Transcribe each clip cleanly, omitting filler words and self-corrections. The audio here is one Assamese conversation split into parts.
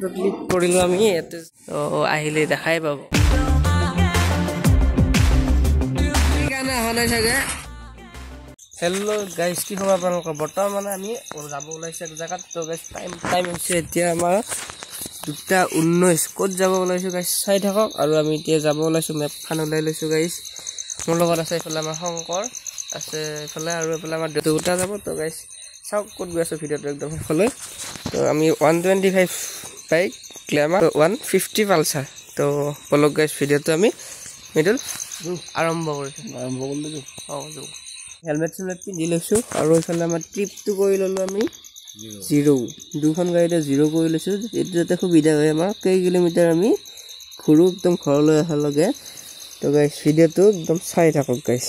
ক্লিক কৰিলো আমি ইয়াতে আহিলে দেখাই পাব গানা হনাই থাকে হেল্লো গাইস কি খবৰ আপোনালোকৰ বৰ্তমান মানে আমি যাব ওলাইছে এক জায়গাত তো গাইস টাইম হৈছে এতিয়া আমাৰ 2:19 ক'ত যাব ওলাইছো গাইস চাই থাকক আৰু আমি এতিয়া যাব ওলাইছো মেপ খান ওলাই লৈছো গাইস মোৰ লগত আছে ইফালে আমাৰ শংকৰ আছে ইফালে আৰু ইফালে আমাৰ দুটা যাব তো গাইস চাওক ক'ত গৈছো ভিডিওটো একদম ফলো তো আমি 125 বাইক গ্ল্যামাৰ 150 পালসাৰ তো বলক গাইস ভিডিওটো আমি মিডল আৰম্ভ কৰিছো হেলমেট পিন্ধি লৈছো আৰু ইফালে আমাৰ ট্ৰিপটো কৰি ললো আমি 0 দুখন গাড়ীতে 0 কৰি লৈছো এটো যাতে সুবিধা হয় আমাৰ কেই কিলোমিটাৰ আমি ঘুৰু একদম ঘৰলৈ আহালগে তো গাইস ভিডিওটো একদম চাই থাকক গাইস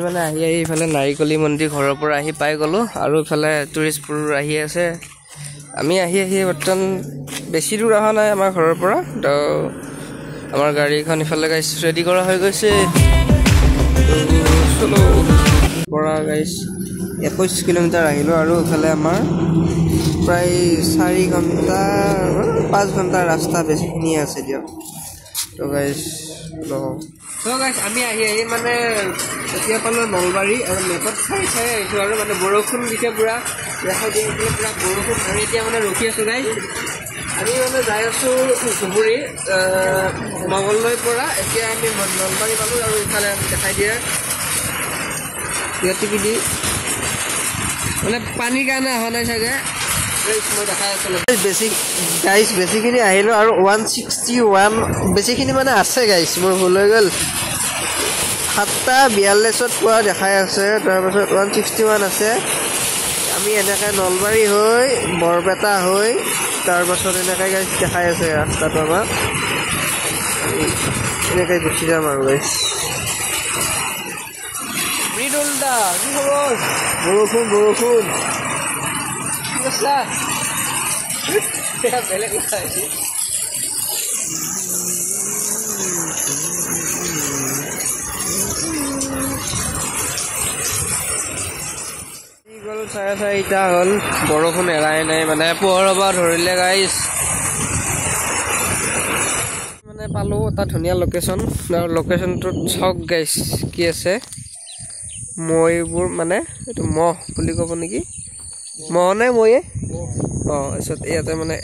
মানে আহি ইফালে নাৰিকলি মন্দিৰ ঘৰৰ পৰা আহি পাই গলো আৰু ইফালে টুৰিষ্টবোৰ আহি আছে আমি আহি বৰ্তমান বেছি দূৰ অহা নাই আমাৰ ঘৰৰ পৰা তো আমাৰ গাড়ীখন ইফালে গাইস ৰেডি কৰা হৈ গৈছে চলো পৰা গাইস 21 কিলোমিটাৰ আহিলো আৰু ইফালে আমাৰ প্ৰায় 4 ঘণ্টা 5 ঘণ্টা ৰাস্তা বেছিখিনি আছে দিয়ক তো গাইস So guys, আমি আহি মানে এতিয়া পালো নলবাৰী আৰু মেপত চাই আহিছো আৰু মানে বৰষুণ দিছে পুৰা দেখাই দিয়ে পুৰা বৰষুণ আৰু এতিয়া মানে ৰখি আছো গাইস আমি মানে যাই আছো ধুবুৰী মংগলদৈ পৰা এতিয়া আমি নলবাৰী পালো আৰু ইফালে দেখাই দিয়ে ইয়াতে কি দি মানে পানীৰ কাৰণে অহা নাই চাগে বেছিখিনি আহিলো আৰু 161 বেছিখিনি মানে আছে গাইস মোৰ ভুল হৈ গ'ল 7:42 পোৱা দেখাই আছে তাৰপিছত 161 আছে আমি এনেকৈ নলবাৰী হৈ বৰপেটা হৈ তাৰপিছত এনেকৈ গাইস দেখাই আছে ৰাস্তাটো আমাৰ এনেকৈ গুচি যাম আৰু গাইস মৃদুলদা কি খবৰ বৰষুণ বেলেগ গ'ল 4:30 হ'ল বৰষুণ এৰাই নাই মানে পোহৰ হ'ব ধৰিলে গাইস মানে পালো এটা ধুনীয়া লোকেশ্যন আৰু লোকেশ্যনটোত চাওক গাইস কি আছে মইবোৰ মানে এইটো মহ বুলি ক'ব নেকি মহ নাই ময়ে তাৰপিছত ইয়াতে মানে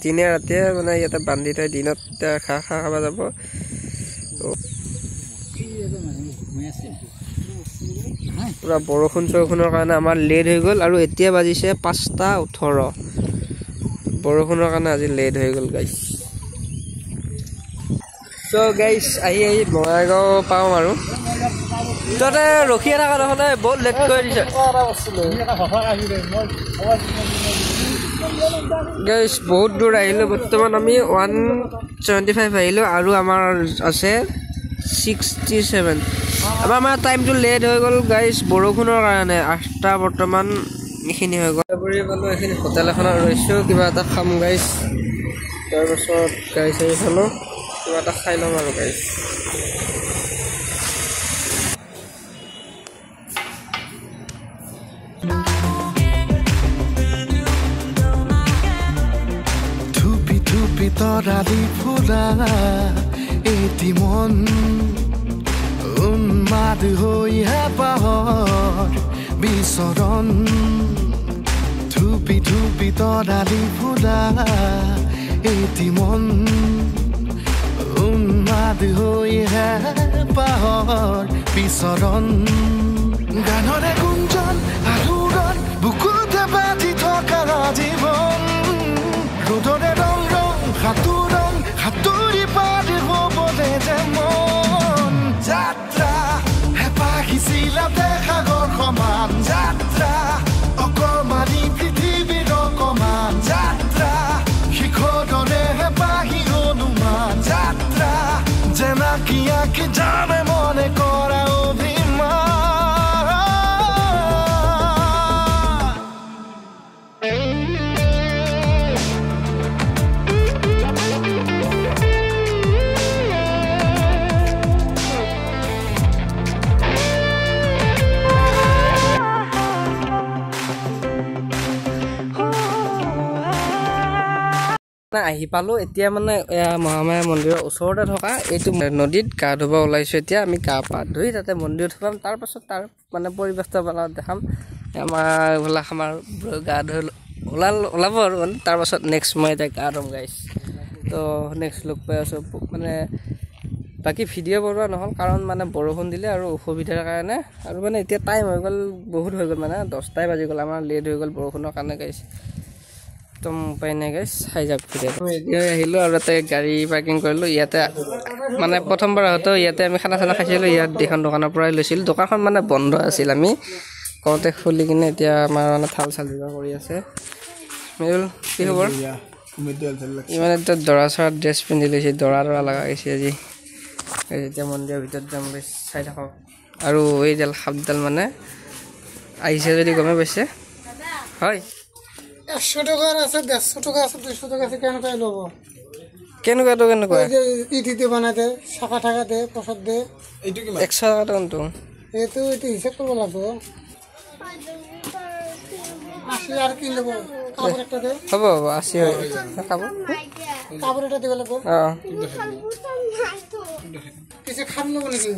দিনে ৰাতিয়ে মানে ইয়াতে বান্ধি থৈ দিনত খাব যাব পুৰা বৰষুণৰ কাৰণে আমাৰ লেট হৈ গ'ল আৰু এতিয়া বাজিছে 5:18 বৰষুণৰ কাৰণে আজি লেট হৈ গ'ল গাইস সো গাইস আহি বঙাইগাঁও পাম আৰু ততে ৰখি থকা দেখোন বহুত লেট কৰি দিছে গাইস বহুত দূৰ আহিলো বৰ্তমান আমি 175 আহিলো আৰু আমাৰ আছে 67 আমাৰ মানে টাইমটো লেট হৈ গ'ল গাইস বৰষুণৰ কাৰণে 8টা বৰ্তমান এইখিনি হৈ গ'ল এইখিনি হোটেল এখনত ৰৈছো কিবা এটা খাম গাইস তাৰপিছত গাইস আহিলো কিবা এটা খাই ল'ম আৰু গাইস তৰালি ফুলা এটি মন উন্মাদ হৈ হেঁপাহৰ বিচৰণ ধুপি তৰালি ফুলা এটি মন উন্মাদ হৈ হেঁপাহৰ বিচৰণ গানৰে গুঞ্জন আলোড়ন বুকুতে বাজি থকা জীৱন ৰ'দৰে ৰং সাতুৰি পাৰ হ'বলে যে মন যাত্ৰা হেঁপাহিছিলা সাগৰ সমান যাত্ৰা অকমানি পৃথিৱীৰ অকমান যাত্ৰা শিখৰৰে হেঁপাহি অনুমান যাত্ৰা জেনাকি আঁকি জানে মনে কৰা অভিমান মানে আহি পালোঁ এতিয়া মানে মহামায়া মন্দিৰৰ ওচৰতে থকা এইটো নদীত গা ধুব ওলাইছোঁ এতিয়া আমি গা পা ধুই তাতে মন্দিৰত সোমাম তাৰপাছত তাৰ মানে পৰিৱেশটো আপোনালোকক দেখাম আমাৰ এইবিলাক আমাৰ গা ধুই ওলাব আৰু মানে তাৰপাছত নেক্সট মই এতিয়া গা ধুম গাইছ তো নেক্সট লগ পাই আছোঁ মানে বাকী ভিডিঅ' বনোৱা নহ'ল কাৰণ মানে বৰষুণ দিলে আৰু অসুবিধাৰ কাৰণে আৰু মানে এতিয়া টাইম হৈ গ'ল বহুত হৈ গ'ল মানে 10টাই বাজি গ'ল আমাৰ লেট হৈ গ'ল বৰষুণৰ কাৰণে গাইছ একদম উপায় নাই গাইছ চাই যাওক ভিডিঅ'টো এতিয়া আহিলোঁ আৰু তাতে গাড়ী পাৰ্কিং কৰিলোঁ ইয়াতে মানে প্ৰথমবাৰ হয়তো ইয়াতে আমি খানা চানা খাইছিলোঁ ইয়াত এখন দোকানৰ পৰাই লৈছিলোঁ দোকানখন মানে বন্ধ আছিল আমি কওঁতে খুলি কিনে এতিয়া আমাৰ মানে থাল চাল যোগাৰ কৰি আছে মেহুল কি খবৰ ইমান এতিয়া দৰা চৰা ড্ৰেছ পিন্ধি লৈছে দৰা লগা গৈছে আজি এতিয়া মন্দিৰৰ ভিতৰত যাম চাই থাকক আৰু এইডাল সাপডাল মানে আহিছে যদি গমে পাইছে হয় 100 টাকার আছে 150 টাকা আছে 200 টাকা আছে কেন কই লব কেনেকুৱাটো কেনেকুৱা এই যে ইটিতে বানাতে শাখা টাকা দে প্রসাদ দে এইটো কি 100 টাকা কোনটো এটো এটো হিসাব করব লাগবে আসি আর কি লব কাপড় একটা দে হ'ব হ'ব 80 হয় কাপড় এটা দিবে লাগবে কিছু খাম লব নাকি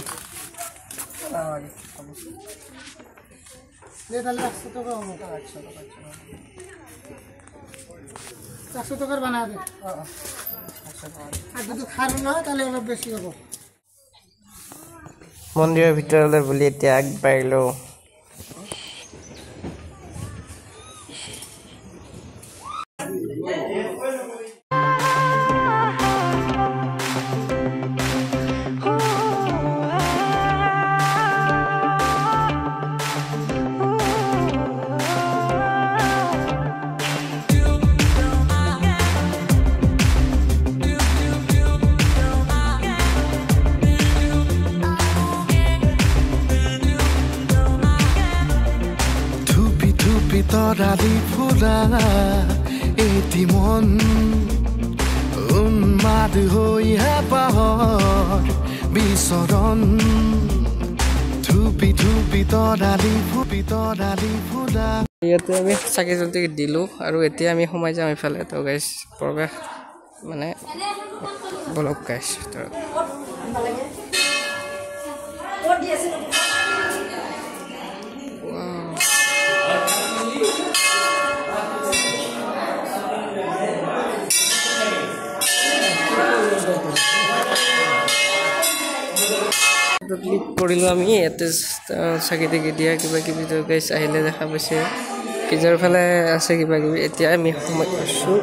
দে তাহলে 100 টাকা হবে 100 টাকা 100 টাকার বানা দে আর যদি খার না হয় তাহলে অলপ বেশি হবে মন্দিৰৰ ভিতৰলৈ বুলি এতিয়া আগবাঢ়িলোঁ তৰালি ফুৰা এটি মন উন্মাদ হৈ হেঁপাহৰ বিচৰণ ধুপি ধুপি তৰালি ফুৰা ইয়াতে আমি চাকি জলদি দিলোঁ আৰু এতিয়া আমি সোমাই যাম এইফালে তো গাইছ প্ৰৱেশ মানে বলক গাইছ ভিতৰত ক্লিক কৰিলোঁ আমি ইয়াতে চাকি তাকি দিয়া কিবা কিবি গাইছ আহিলে দেখা পাইছে পিজাৰ ফালে আছে কিবা কিবি এতিয়া আমি সোমাই আছোঁ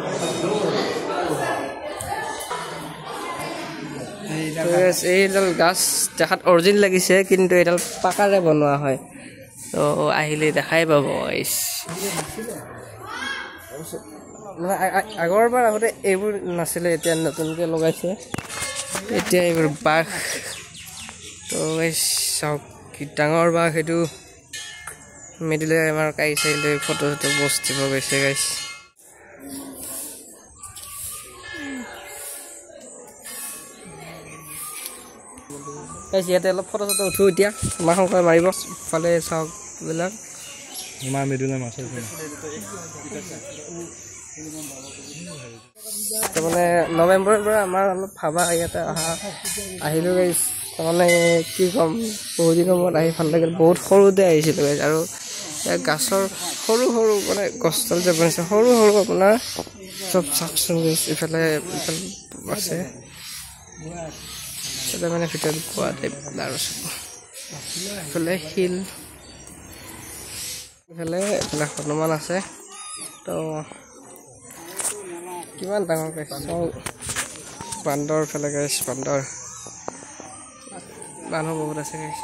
এইডাল গাছ দেখাত অৰিজিনেল লাগিছে কিন্তু এইডাল পাকাৰে বনোৱা হয় তো আহিলে দেখাই পাব গাইছ আগৰবাৰ আগতে এইবোৰ নাছিলে এতিয়া নতুনকৈ লগাইছে এতিয়া এইবোৰ বাঘ তো গাইছ চাওক কি ডাঙৰ বাঘ সেইটো মিডিলে আমাৰ কাই চাইলৈ ফটো চটো পোষ্ট দিব গৈছে গাইছ গাইছ ইয়াতে অলপ ফটো চটো উঠো এতিয়া আমাৰ শংকৰ মাৰিব ফালে চাওক এইবিলাক আমাৰ মিডিলে মাছ মানে নৱেম্বৰৰ পৰা আমাৰ অলপ ভাবা ইয়াতে আহিলোঁ গাইছ তাৰমানে কি ক'ম বহুত দিনৰ মূৰত আহি ভাল লাগিল বহুত সৰুতে আহিছিলোঁ গাইছ আৰু গাছৰ সৰু সৰু মানে গছডাল যে বনাইছে সৰু সৰু আপোনাৰ চব চাওকচোন গাইছ ইফালে আছে তাতে মানে ভিতৰত পোৱা টাইপ আৰু ইফালে শিল ইফালে হনুমান আছে তো কিমান ডাঙৰ গাইছ বান্দৰ ফালে গাইছ বান্দৰ মানুহ বহুত আছে গাইছ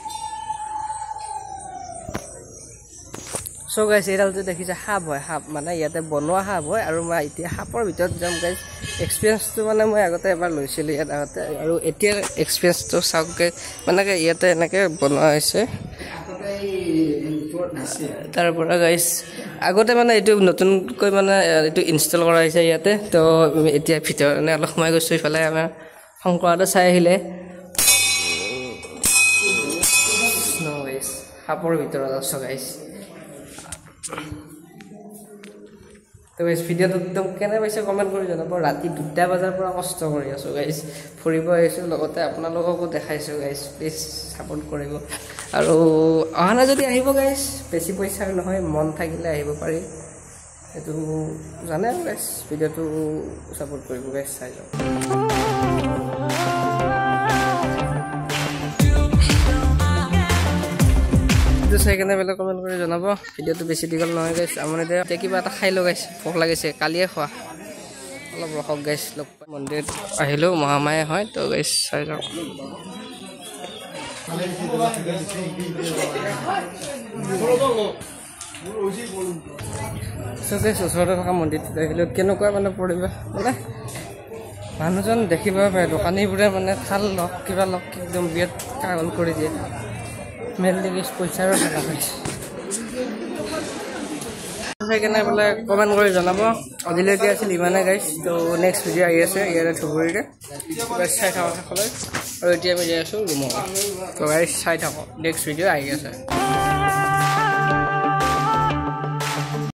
চ' গাইছ এইডাল যে দেখিছে সাপ হয় সাপ মানে ইয়াতে বনোৱা সাপ হয় আৰু মই এতিয়া সাপৰ ভিতৰত যাম গাইছ এক্সপিৰিয়েঞ্চটো মানে মই আগতে এবাৰ লৈছিলোঁ ইয়াত আগতে আৰু এতিয়া এক্সপিৰিয়েঞ্চটো চাওক গাইছ মানে ইয়াতে এনেকৈ বনোৱা হৈছে তাৰ পৰা গাইছ আগতে মানে এইটো নতুনকৈ মানে এইটো ইনষ্টল কৰা হৈছে ইয়াতে তো এতিয়া ভিতৰত মানে অলপ সোমাই গৈছোঁ ইফালে আমাৰ শংকৰহঁতে চাই আহিলে সাপৰ ভিতৰত আছোঁ গাইছ তো তো গাইজ ভিডিঅ'টো একদম কেনে পাইছে কমেণ্ট কৰি জনাব ৰাতি 2টা বজাৰ পৰা কষ্ট কৰি আছোঁ গাইজ ফুৰিব আহিছোঁ লগতে আপোনালোককো দেখাইছোঁ গাইজ প্লিজ ছাপোৰ্ট কৰিব আৰু অহা নাই যদি আহিব গাইজ বেছি পইচাৰ নহয় মন থাকিলে আহিব পাৰি এইটো জানে আৰু গাইজ ভিডিঅ'টো ছাপোৰ্ট কৰিব গাইজ চাই যাওক চাই কেনে বেলেগ কমেণ্ট কৰি জনাব ভিডিঅ'টো বেছি দীঘল নহয় গাইছ আমনি দে এতিয়া কিবা এটা খাই লওঁ গাইছ ভোক লাগিছে কালিয়ে খোৱা অলপ ৰখক গাইছ লগ পাই মন্দিৰত আহিলোঁ মহামায়া হয় তো গাইছ চাই যাওক ওচৰতে থকা মন্দিৰটোত আহিলোঁ কেনেকুৱা মানে পৰিৱেশ মানে মানুহজন দেখিব পাৰে দোকানীবোৰে মানে থাল লওক কিবা লওক একদম বিৰাট কাগল কৰি দিয়ে মেইনলি গাইছ পইচাৰো খেলা পাইছে সেইকাৰণে বোলে কমেণ্ট কৰি জনাব আজিলৈকে আছিল ইমানে গাইছ তো নেক্সট ভিডিঅ' আহি আছে ইয়াতে ধুবুৰীৰে চাই থাকক সকলোৱে আৰু এতিয়া আমি যাই আছোঁ ৰুমত তো গাইছ চাই থাকক নেক্সট ভিডিঅ' আহি আছে